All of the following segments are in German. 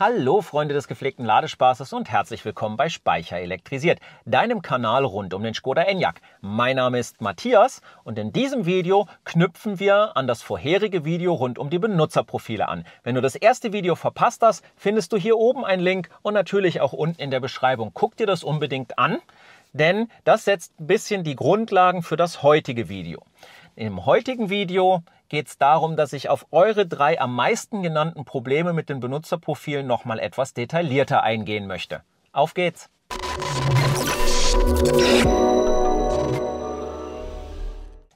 Hallo Freunde des gepflegten Ladespaßes und herzlich willkommen bei Speicher elektrisiert, deinem Kanal rund um den Škoda Enyaq. Mein Name ist Matthias und in diesem Video knüpfen wir an das vorherige Video rund um die Benutzerprofile an. Wenn du das erste Video verpasst hast, findest du hier oben einen Link und natürlich auch unten in der Beschreibung. Guck dir das unbedingt an, denn das setzt ein bisschen die Grundlagen für das heutige Video. Im heutigen Video geht es darum, dass ich auf eure 3 am meisten genannten Probleme mit den Benutzerprofilen nochmal etwas detaillierter eingehen möchte. Auf geht's!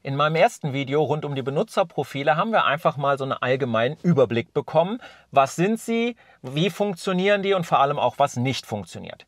In meinem ersten Video rund um die Benutzerprofile haben wir einfach mal so einen allgemeinen Überblick bekommen. Was sind sie, wie funktionieren die und vor allem auch, was nicht funktioniert.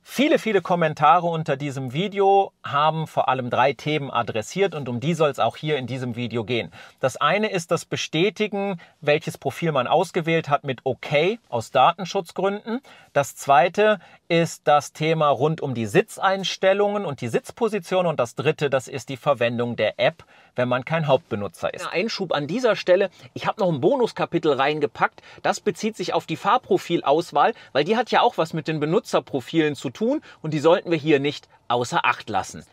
Viele Kommentare unter diesem Video haben vor allem 3 Themen adressiert und um die soll es auch hier in diesem Video gehen. Das eine ist das Bestätigen, welches Profil man ausgewählt hat mit OK aus Datenschutzgründen. Das zweite ist das Thema rund um die Sitzeinstellungen und die Sitzposition und das dritte, das ist die Verwendung der App, wenn man kein Hauptbenutzer ist. Einschub an dieser Stelle, ich habe noch ein Bonuskapitel reingepackt, das bezieht sich auf die Fahrprofilauswahl, weil die hat ja auch was mit den Benutzerprofilen zu tun und die sollten wir hier nicht außer Acht lassen.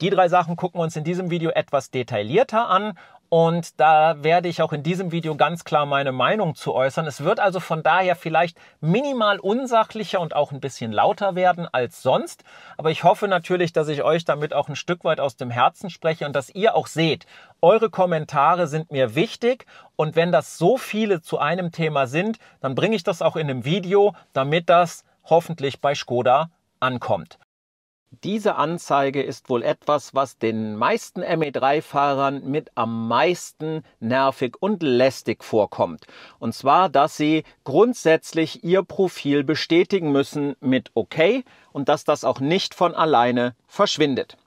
Die 3 Sachen gucken wir uns in diesem Video etwas detaillierter an und da werde ich auch in diesem Video ganz klar meine Meinung zu äußern. Es wird also von daher vielleicht minimal unsachlicher und auch ein bisschen lauter werden als sonst, aber ich hoffe natürlich, dass ich euch damit auch ein Stück weit aus dem Herzen spreche und dass ihr auch seht, eure Kommentare sind mir wichtig und wenn das so viele zu einem Thema sind, dann bringe ich das auch in einem Video, damit das hoffentlich bei Škoda ankommt. Diese Anzeige ist wohl etwas, was den meisten ME3-Fahrern mit am meisten nervig und lästig vorkommt. Und zwar, dass sie grundsätzlich ihr Profil bestätigen müssen mit OK und dass das auch nicht von alleine verschwindet.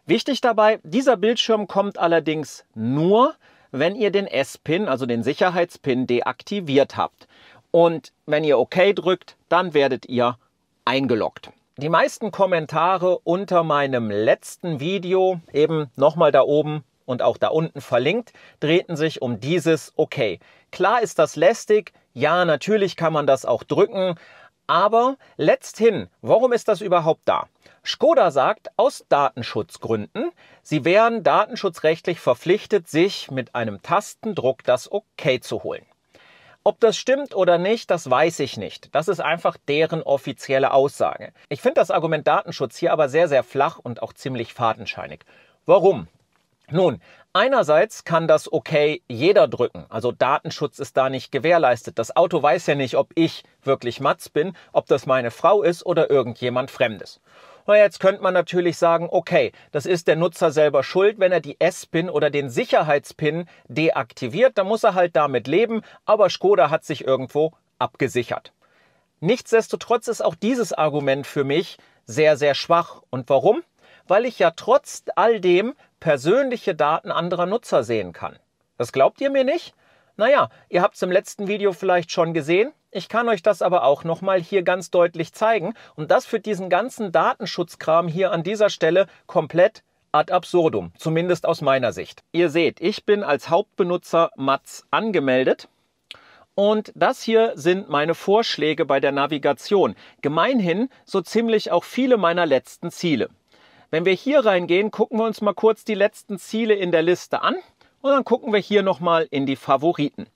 Wichtig dabei, dieser Bildschirm kommt allerdings nur, wenn ihr den S-Pin, also den Sicherheitspin, deaktiviert habt. Und wenn ihr OK drückt, dann werdet ihr eingeloggt. Die meisten Kommentare unter meinem letzten Video, eben nochmal da oben und auch da unten verlinkt, drehten sich um dieses OK. Klar ist das lästig, ja, natürlich kann man das auch drücken, aber letzthin, warum ist das überhaupt da? Škoda sagt, aus Datenschutzgründen, sie wären datenschutzrechtlich verpflichtet, sich mit einem Tastendruck das OK zu holen. Ob das stimmt oder nicht, das weiß ich nicht. Das ist einfach deren offizielle Aussage. Ich finde das Argument Datenschutz hier aber sehr flach und auch ziemlich fadenscheinig. Warum? Nun, einerseits kann das OK jeder drücken. Also Datenschutz ist da nicht gewährleistet. Das Auto weiß ja nicht, ob ich wirklich Mats bin, ob das meine Frau ist oder irgendjemand Fremdes. Na, jetzt könnte man natürlich sagen, okay, das ist der Nutzer selber schuld, wenn er die S-Pin oder den Sicherheitspin deaktiviert, dann muss er halt damit leben, aber Škoda hat sich irgendwo abgesichert. Nichtsdestotrotz ist auch dieses Argument für mich sehr schwach. Und warum? Weil ich ja trotz all dem persönliche Daten anderer Nutzer sehen kann. Das glaubt ihr mir nicht? Naja, ihr habt es im letzten Video vielleicht schon gesehen. Ich kann euch das aber auch nochmal hier ganz deutlich zeigen. Und das führt diesen ganzen Datenschutzkram hier an dieser Stelle komplett ad absurdum. Zumindest aus meiner Sicht. Ihr seht, ich bin als Hauptbenutzer Mats angemeldet. Und das hier sind meine Vorschläge bei der Navigation. Gemeinhin so ziemlich auch viele meiner letzten Ziele. Wenn wir hier reingehen, gucken wir uns mal kurz die letzten Ziele in der Liste an. Und dann gucken wir hier nochmal in die Favoriten.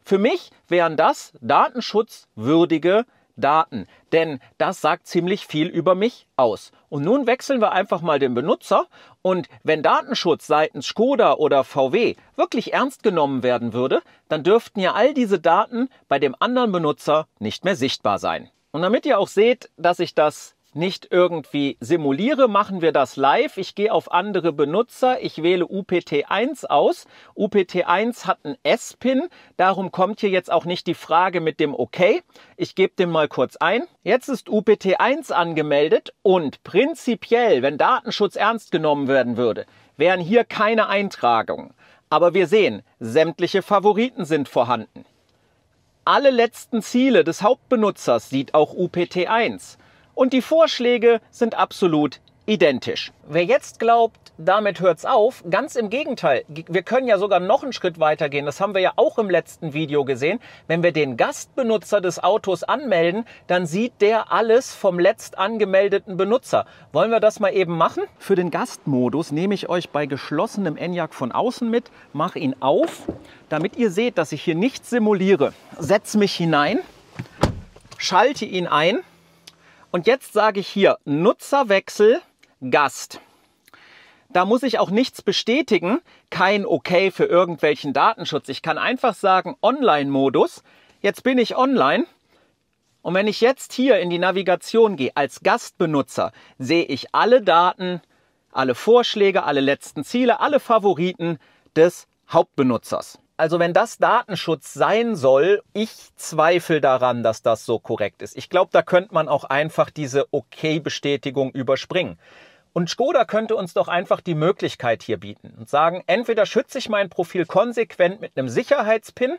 Für mich wären das datenschutzwürdige Daten, denn das sagt ziemlich viel über mich aus. Und nun wechseln wir einfach mal den Benutzer und wenn Datenschutz seitens Škoda oder VW wirklich ernst genommen werden würde, dann dürften ja all diese Daten bei dem anderen Benutzer nicht mehr sichtbar sein. Und damit ihr auch seht, dass ich das nicht irgendwie simuliere, machen wir das live. Ich gehe auf andere Benutzer, ich wähle UPT1 aus. UPT1 hat einen S-Pin, darum kommt hier jetzt auch nicht die Frage mit dem OK. Ich gebe den mal kurz ein. Jetzt ist UPT1 angemeldet und prinzipiell, wenn Datenschutz ernst genommen werden würde, wären hier keine Eintragungen. Aber wir sehen, sämtliche Favoriten sind vorhanden. Alle letzten Ziele des Hauptbenutzers sieht auch UPT1. Und die Vorschläge sind absolut identisch. Wer jetzt glaubt, damit hört's auf, ganz im Gegenteil. Wir können ja sogar noch einen Schritt weiter gehen. Das haben wir ja auch im letzten Video gesehen. Wenn wir den Gastbenutzer des Autos anmelden, dann sieht der alles vom letzt angemeldeten Benutzer. Wollen wir das mal eben machen? Für den Gastmodus nehme ich euch bei geschlossenem Enyaq von außen mit, mache ihn auf, damit ihr seht, dass ich hier nichts simuliere. Setze mich hinein, schalte ihn ein und jetzt sage ich hier Nutzerwechsel Gast. Da muss ich auch nichts bestätigen, kein Okay für irgendwelchen Datenschutz. Ich kann einfach sagen Online-Modus. Jetzt bin ich online und wenn ich jetzt hier in die Navigation gehe als Gastbenutzer, sehe ich alle Daten, alle Vorschläge, alle letzten Ziele, alle Favoriten des Hauptbenutzers. Also wenn das Datenschutz sein soll, ich zweifle daran, dass das so korrekt ist. Ich glaube, da könnte man auch einfach diese Okay-Bestätigung überspringen. Und Škoda könnte uns doch einfach die Möglichkeit hier bieten und sagen, entweder schütze ich mein Profil konsequent mit einem Sicherheitspin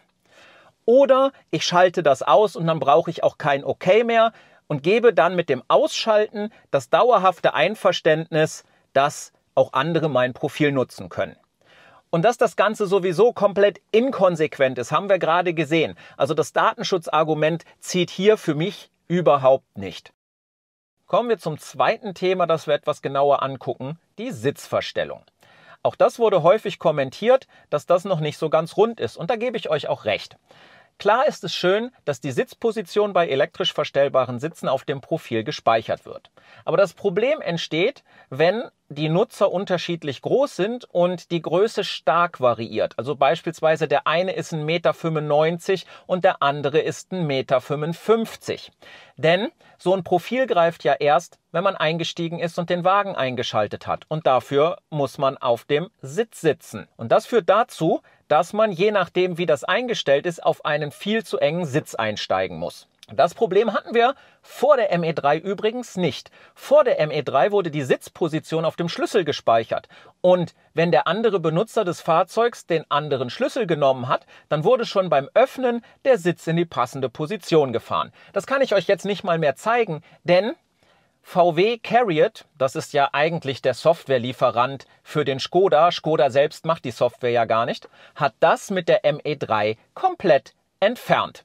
oder ich schalte das aus und dann brauche ich auch kein Okay mehr und gebe dann mit dem Ausschalten das dauerhafte Einverständnis, dass auch andere mein Profil nutzen können. Und dass das Ganze sowieso komplett inkonsequent ist, haben wir gerade gesehen. Also das Datenschutzargument zieht hier für mich überhaupt nicht. Kommen wir zum zweiten Thema, das wir etwas genauer angucken, die Sitzverstellung. Auch das wurde häufig kommentiert, dass das noch nicht so ganz rund ist und da gebe ich euch auch recht. Klar ist es schön, dass die Sitzposition bei elektrisch verstellbaren Sitzen auf dem Profil gespeichert wird. Aber das Problem entsteht, wenn die Nutzer unterschiedlich groß sind und die Größe stark variiert. Also beispielsweise der eine ist 1,95 m und der andere ist 1,55 m. Denn so ein Profil greift ja erst, wenn man eingestiegen ist und den Wagen eingeschaltet hat. Und dafür muss man auf dem Sitz sitzen. Und das führt dazu, dass man, je nachdem wie das eingestellt ist, auf einen viel zu engen Sitz einsteigen muss. Das Problem hatten wir vor der ME3 übrigens nicht. Vor der ME3 wurde die Sitzposition auf dem Schlüssel gespeichert. Und wenn der andere Benutzer des Fahrzeugs den anderen Schlüssel genommen hat, dann wurde schon beim Öffnen der Sitz in die passende Position gefahren. Das kann ich euch jetzt nicht mal mehr zeigen, denn VW CARIAD, das ist ja eigentlich der Softwarelieferant für den Škoda, Škoda selbst macht die Software ja gar nicht, hat das mit der ME3 komplett entfernt.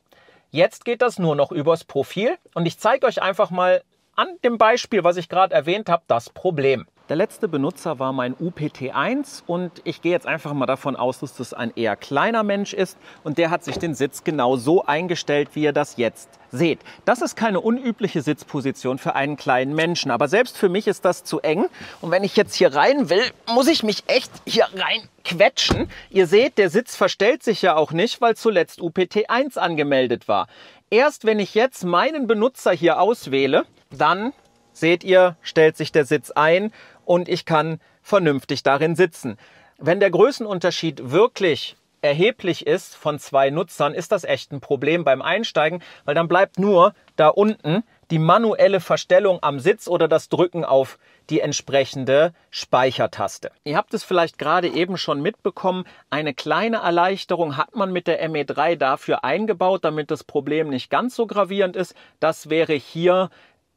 Jetzt geht das nur noch übers Profil und ich zeige euch einfach mal an dem Beispiel, was ich gerade erwähnt habe, das Problem. Der letzte Benutzer war mein UPT1 und ich gehe jetzt einfach mal davon aus, dass das ein eher kleiner Mensch ist und der hat sich den Sitz genau so eingestellt, wie ihr das jetzt seht. Das ist keine unübliche Sitzposition für einen kleinen Menschen, aber selbst für mich ist das zu eng und wenn ich jetzt hier rein will, muss ich mich echt hier rein quetschen. Ihr seht, der Sitz verstellt sich ja auch nicht, weil zuletzt UPT1 angemeldet war. Erst wenn ich jetzt meinen Benutzer hier auswähle, dann seht ihr, stellt sich der Sitz ein und ich kann vernünftig darin sitzen. Wenn der Größenunterschied wirklich erheblich ist von zwei Nutzern, ist das echt ein Problem beim Einsteigen, weil dann bleibt nur da unten die manuelle Verstellung am Sitz oder das Drücken auf die entsprechende Speichertaste. Ihr habt es vielleicht gerade eben schon mitbekommen, eine kleine Erleichterung hat man mit der ME3 dafür eingebaut, damit das Problem nicht ganz so gravierend ist. Das wäre hier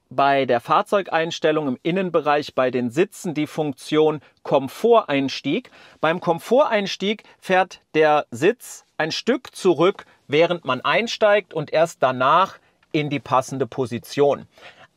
bei der Fahrzeugeinstellung im Innenbereich bei den Sitzen die Funktion Komforteinstieg. Beim Komforteinstieg fährt der Sitz ein Stück zurück, während man einsteigt und erst danach in die passende Position.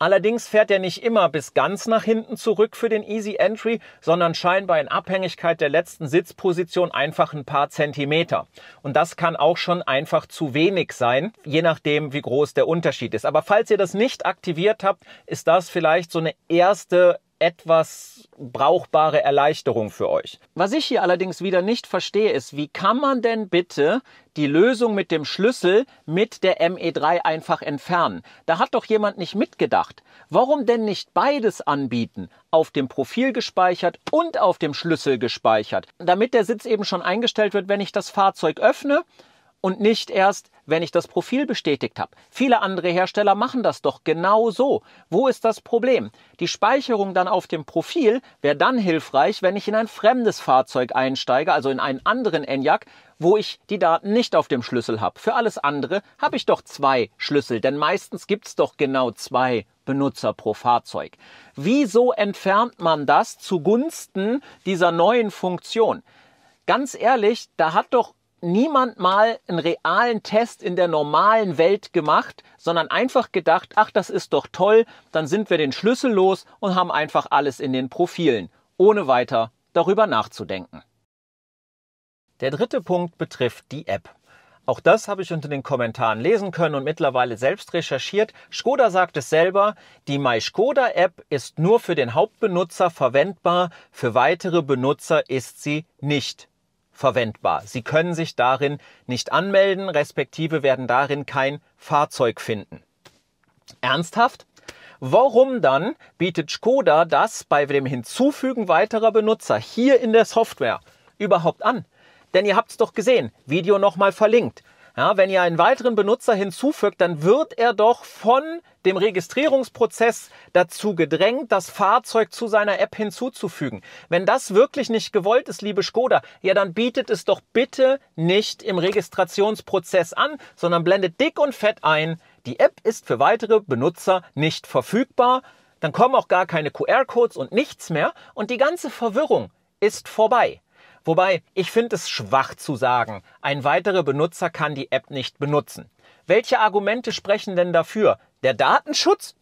Allerdings fährt er nicht immer bis ganz nach hinten zurück für den Easy Entry, sondern scheinbar in Abhängigkeit der letzten Sitzposition einfach ein paar Zentimeter. Und das kann auch schon einfach zu wenig sein, je nachdem wie groß der Unterschied ist. Aber falls ihr das nicht aktiviert habt, ist das vielleicht so eine erste etwas brauchbare Erleichterung für euch. Was ich hier allerdings wieder nicht verstehe, ist, wie kann man denn bitte die Lösung mit dem Schlüssel mit der ME3 einfach entfernen? Da hat doch jemand nicht mitgedacht. Warum denn nicht beides anbieten? Auf dem Profil gespeichert und auf dem Schlüssel gespeichert, damit der Sitz eben schon eingestellt wird, wenn ich das Fahrzeug öffne und nicht erst, wenn ich das Profil bestätigt habe. Viele andere Hersteller machen das doch genau so. Wo ist das Problem? Die Speicherung dann auf dem Profil wäre dann hilfreich, wenn ich in ein fremdes Fahrzeug einsteige, also in einen anderen Enyaq, wo ich die Daten nicht auf dem Schlüssel habe. Für alles andere habe ich doch 2 Schlüssel, denn meistens gibt es doch genau 2 Benutzer pro Fahrzeug. Wieso entfernt man das zugunsten dieser neuen Funktion? Ganz ehrlich, da hat doch niemand mal einen realen Test in der normalen Welt gemacht, sondern einfach gedacht, ach, das ist doch toll, dann sind wir den Schlüssel los und haben einfach alles in den Profilen, ohne weiter darüber nachzudenken. Der dritte Punkt betrifft die App. Auch das habe ich unter den Kommentaren lesen können und mittlerweile selbst recherchiert. Škoda sagt es selber, die MyŠkoda-App ist nur für den Hauptbenutzer verwendbar, für weitere Benutzer ist sie nicht verwendbar. Sie können sich darin nicht anmelden, respektive werden darin kein Fahrzeug finden. Ernsthaft? Warum dann bietet Škoda das bei dem Hinzufügen weiterer Benutzer hier in der Software überhaupt an? Denn ihr habt es doch gesehen, Video nochmal verlinkt. Ja, wenn ihr einen weiteren Benutzer hinzufügt, dann wird er doch von dem Registrierungsprozess dazu gedrängt, das Fahrzeug zu seiner App hinzuzufügen. Wenn das wirklich nicht gewollt ist, liebe Škoda, ja dann bietet es doch bitte nicht im Registrationsprozess an, sondern blendet dick und fett ein, die App ist für weitere Benutzer nicht verfügbar, dann kommen auch gar keine QR-Codes und nichts mehr und die ganze Verwirrung ist vorbei. Wobei, ich finde es schwach zu sagen, ein weiterer Benutzer kann die App nicht benutzen. Welche Argumente sprechen denn dafür? Der Datenschutz?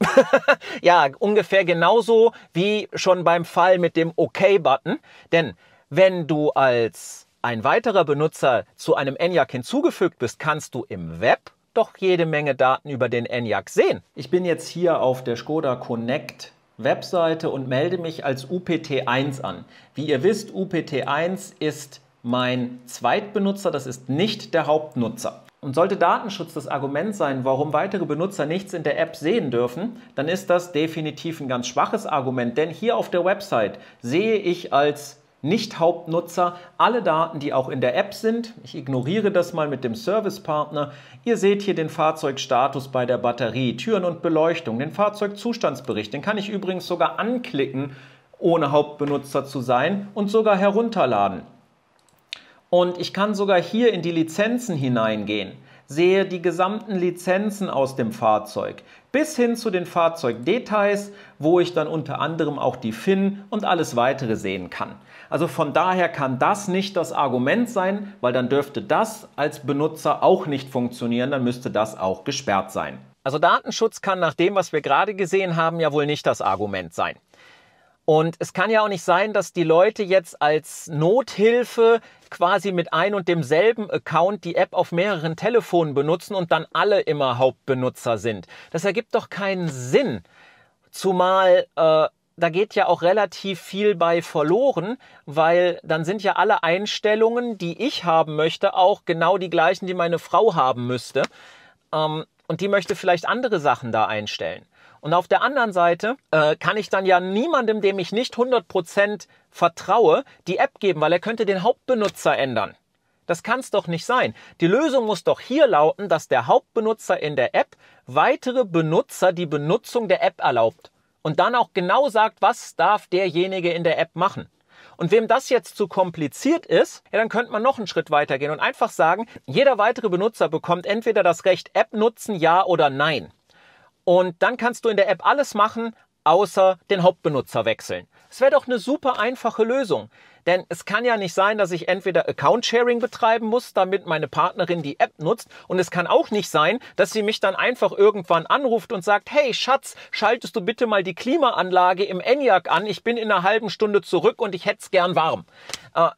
Ja, ungefähr genauso wie schon beim Fall mit dem OK-Button. Denn wenn du als ein weiterer Benutzer zu einem Enyaq hinzugefügt bist, kannst du im Web doch jede Menge Daten über den Enyaq sehen. Ich bin jetzt hier auf der Škoda Connect Webseite und melde mich als UPT1 an. Wie ihr wisst, UPT1 ist mein Zweitbenutzer, das ist nicht der Hauptnutzer. Und sollte Datenschutz das Argument sein, warum weitere Benutzer nichts in der App sehen dürfen, dann ist das definitiv ein ganz schwaches Argument, denn hier auf der Website sehe ich als Nicht-Hauptnutzer alle Daten, die auch in der App sind. Ich ignoriere das mal mit dem Servicepartner. Ihr seht hier den Fahrzeugstatus bei der Batterie, Türen und Beleuchtung, den Fahrzeugzustandsbericht. Den kann ich übrigens sogar anklicken, ohne Hauptbenutzer zu sein und sogar herunterladen. Und ich kann sogar hier in die Lizenzen hineingehen, sehe die gesamten Lizenzen aus dem Fahrzeug, bis hin zu den Fahrzeugdetails, wo ich dann unter anderem auch die FIN und alles weitere sehen kann. Also von daher kann das nicht das Argument sein, weil dann dürfte das als Benutzer auch nicht funktionieren, dann müsste das auch gesperrt sein. Also Datenschutz kann nach dem, was wir gerade gesehen haben, ja wohl nicht das Argument sein. Und es kann ja auch nicht sein, dass die Leute jetzt als Nothilfe quasi mit ein und demselben Account die App auf mehreren Telefonen benutzen und dann alle immer Hauptbenutzer sind. Das ergibt doch keinen Sinn. Zumal da geht ja auch relativ viel bei verloren, weil dann sind ja alle Einstellungen, die ich haben möchte, auch genau die gleichen, die meine Frau haben müsste. Und die möchte vielleicht andere Sachen da einstellen. Und auf der anderen Seite kann ich dann ja niemandem, dem ich nicht 100% vertraue, die App geben, weil er könnte den Hauptbenutzer ändern. Das kann es doch nicht sein. Die Lösung muss doch hier lauten, dass der Hauptbenutzer in der App weitere Benutzer die Benutzung der App erlaubt. Und dann auch genau sagt, was darf derjenige in der App machen. Und wem das jetzt zu kompliziert ist, ja, dann könnte man noch einen Schritt weiter gehen und einfach sagen, jeder weitere Benutzer bekommt entweder das Recht App nutzen, ja oder nein. Und dann kannst du in der App alles machen, außer den Hauptbenutzer wechseln. Das wäre doch eine super einfache Lösung. Denn es kann ja nicht sein, dass ich entweder Account-Sharing betreiben muss, damit meine Partnerin die App nutzt. Und es kann auch nicht sein, dass sie mich dann einfach irgendwann anruft und sagt, hey Schatz, schaltest du bitte mal die Klimaanlage im Enyaq an? Ich bin in einer halben Stunde zurück und ich hätte es gern warm.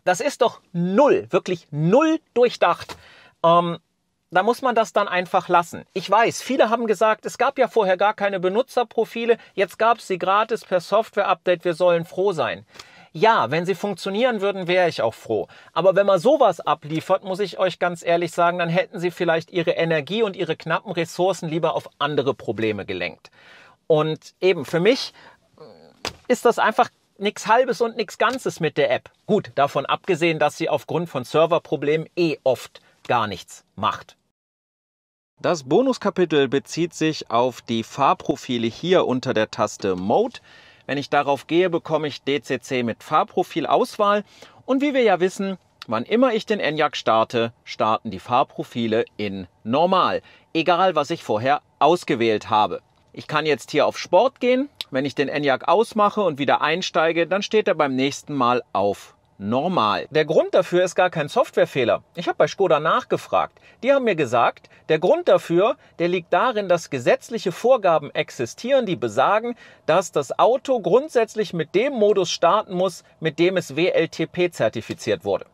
Das ist doch null, wirklich null durchdacht. Da muss man das dann einfach lassen. Ich weiß, viele haben gesagt, es gab ja vorher gar keine Benutzerprofile, jetzt gab es sie gratis per Software-Update, wir sollen froh sein. Ja, wenn sie funktionieren würden, wäre ich auch froh. Aber wenn man sowas abliefert, muss ich euch ganz ehrlich sagen, dann hätten sie vielleicht ihre Energie und ihre knappen Ressourcen lieber auf andere Probleme gelenkt. Und eben für mich ist das einfach nichts Halbes und nichts Ganzes mit der App. Gut, davon abgesehen, dass sie aufgrund von Serverproblemen oft gar nichts macht. Das Bonuskapitel bezieht sich auf die Fahrprofile hier unter der Taste Mode. Wenn ich darauf gehe, bekomme ich DCC mit Fahrprofilauswahl. Und wie wir ja wissen, wann immer ich den Enyaq starte, starten die Fahrprofile in Normal. Egal, was ich vorher ausgewählt habe. Ich kann jetzt hier auf Sport gehen. Wenn ich den Enyaq ausmache und wieder einsteige, dann steht er beim nächsten Mal auf Normal. Der Grund dafür ist gar kein Softwarefehler. Ich habe bei Škoda nachgefragt. Die haben mir gesagt, der Grund dafür, der liegt darin, dass gesetzliche Vorgaben existieren, die besagen, dass das Auto grundsätzlich mit dem Modus starten muss, mit dem es WLTP zertifiziert wurde.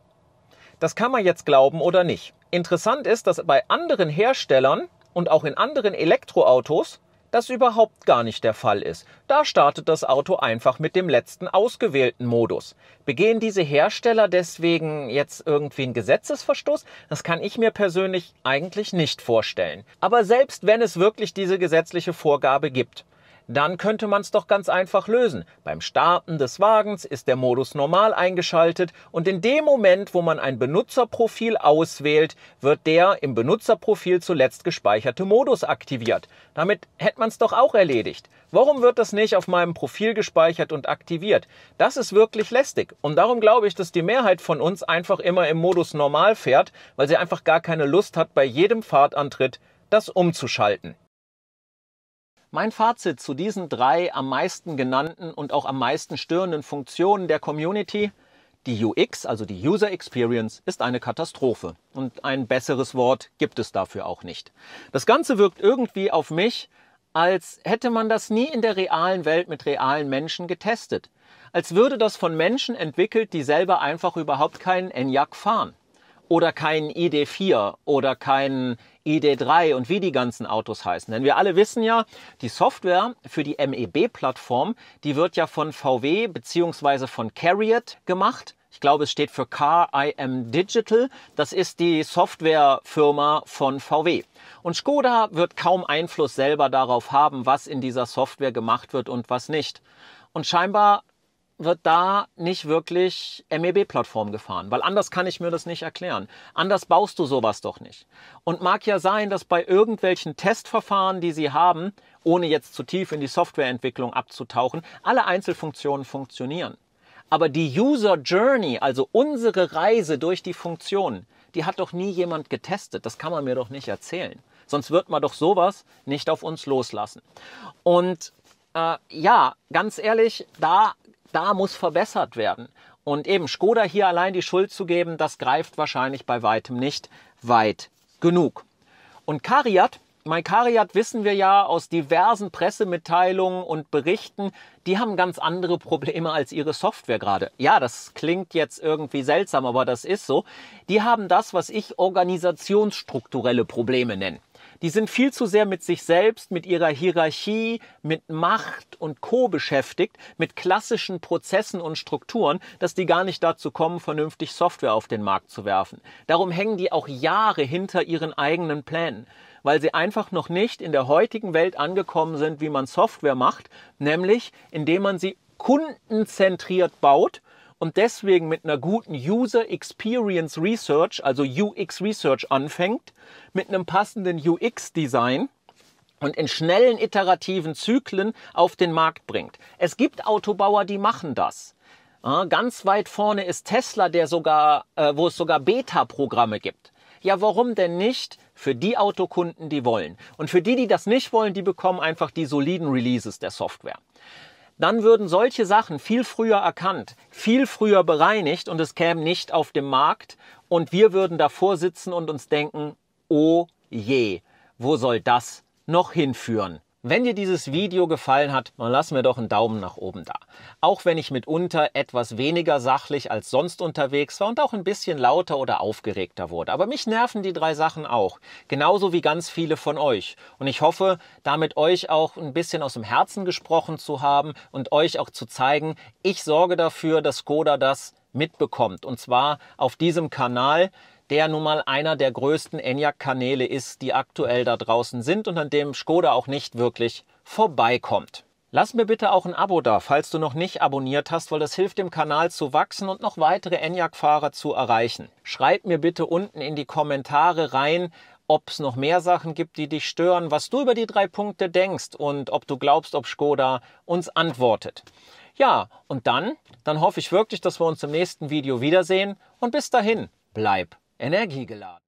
Das kann man jetzt glauben oder nicht. Interessant ist, dass bei anderen Herstellern und auch in anderen Elektroautos das überhaupt gar nicht der Fall ist. Da startet das Auto einfach mit dem letzten ausgewählten Modus. Begehen diese Hersteller deswegen jetzt irgendwie einen Gesetzesverstoß? Das kann ich mir persönlich eigentlich nicht vorstellen. Aber selbst wenn es wirklich diese gesetzliche Vorgabe gibt, dann könnte man es doch ganz einfach lösen. Beim Starten des Wagens ist der Modus Normal eingeschaltet und in dem Moment, wo man ein Benutzerprofil auswählt, wird der im Benutzerprofil zuletzt gespeicherte Modus aktiviert. Damit hätte man es doch auch erledigt. Warum wird das nicht auf meinem Profil gespeichert und aktiviert? Das ist wirklich lästig und darum glaube ich, dass die Mehrheit von uns einfach immer im Modus Normal fährt, weil sie einfach gar keine Lust hat, bei jedem Fahrtantritt das umzuschalten. Mein Fazit zu diesen 3 am meisten genannten und auch am meisten störenden Funktionen der Community: Die UX, also die User Experience, ist eine Katastrophe. Und ein besseres Wort gibt es dafür auch nicht. Das Ganze wirkt irgendwie auf mich, als hätte man das nie in der realen Welt mit realen Menschen getestet. Als würde das von Menschen entwickelt, die selber einfach überhaupt keinen Enyaq fahren. Oder keinen ID.4 oder keinen ID.3 und wie die ganzen Autos heißen. Denn wir alle wissen ja, die Software für die MEB-Plattform, die wird ja von VW bzw. von CARIAD gemacht. Ich glaube, es steht für Car IM Digital. Das ist die Softwarefirma von VW. Und Škoda wird kaum Einfluss selber darauf haben, was in dieser Software gemacht wird und was nicht. Und scheinbar wird da nicht wirklich MEB-Plattform gefahren, weil anders kann ich mir das nicht erklären. Anders baust du sowas doch nicht. Und mag ja sein, dass bei irgendwelchen Testverfahren, die sie haben, ohne jetzt zu tief in die Softwareentwicklung abzutauchen, alle Einzelfunktionen funktionieren. Aber die User Journey, also unsere Reise durch die Funktionen, die hat doch nie jemand getestet. Das kann man mir doch nicht erzählen. Sonst wird man doch sowas nicht auf uns loslassen. Und ja, ganz ehrlich, da muss verbessert werden. Und eben Škoda hier allein die Schuld zu geben, das greift wahrscheinlich bei weitem nicht weit genug. Und CARIAD, CARIAD wissen wir ja aus diversen Pressemitteilungen und Berichten, die haben ganz andere Probleme als ihre Software gerade. Ja, das klingt jetzt irgendwie seltsam, aber das ist so. Die haben das, was ich organisationsstrukturelle Probleme nenne. Die sind viel zu sehr mit sich selbst, mit ihrer Hierarchie, mit Macht und Co. beschäftigt, mit klassischen Prozessen und Strukturen, dass die gar nicht dazu kommen, vernünftig Software auf den Markt zu werfen. Darum hängen die auch Jahre hinter ihren eigenen Plänen, weil sie einfach noch nicht in der heutigen Welt angekommen sind, wie man Software macht, nämlich indem man sie kundenzentriert baut und deswegen mit einer guten User Experience Research, also UX Research anfängt, mit einem passenden UX-Design und in schnellen iterativen Zyklen auf den Markt bringt. Es gibt Autobauer, die machen das. Ganz weit vorne ist Tesla, wo es sogar Beta-Programme gibt. Ja, warum denn nicht für die Autokunden, die wollen? Und für die, die das nicht wollen, die bekommen einfach die soliden Releases der Software. Dann würden solche Sachen viel früher erkannt, viel früher bereinigt und es käme nicht auf den Markt und wir würden davor sitzen und uns denken, oh je, wo soll das noch hinführen? Wenn dir dieses Video gefallen hat, dann lass mir doch einen Daumen nach oben da. Auch wenn ich mitunter etwas weniger sachlich als sonst unterwegs war und auch ein bisschen lauter oder aufgeregter wurde. Aber mich nerven die 3 Sachen auch. Genauso wie ganz viele von euch. Und ich hoffe, damit euch auch ein bisschen aus dem Herzen gesprochen zu haben und euch auch zu zeigen, ich sorge dafür, dass Škoda das mitbekommt. Und zwar auf diesem Kanal, der nun mal einer der größten Enyaq-Kanäle ist, die aktuell da draußen sind und an dem Škoda auch nicht wirklich vorbeikommt. Lass mir bitte auch ein Abo da, falls du noch nicht abonniert hast, weil das hilft dem Kanal zu wachsen und noch weitere Enyaq-Fahrer zu erreichen. Schreib mir bitte unten in die Kommentare rein, ob es noch mehr Sachen gibt, die dich stören, was du über die 3 Punkte denkst und ob du glaubst, ob Škoda uns antwortet. Ja, und dann hoffe ich wirklich, dass wir uns im nächsten Video wiedersehen und bis dahin, bleib energiegeladen.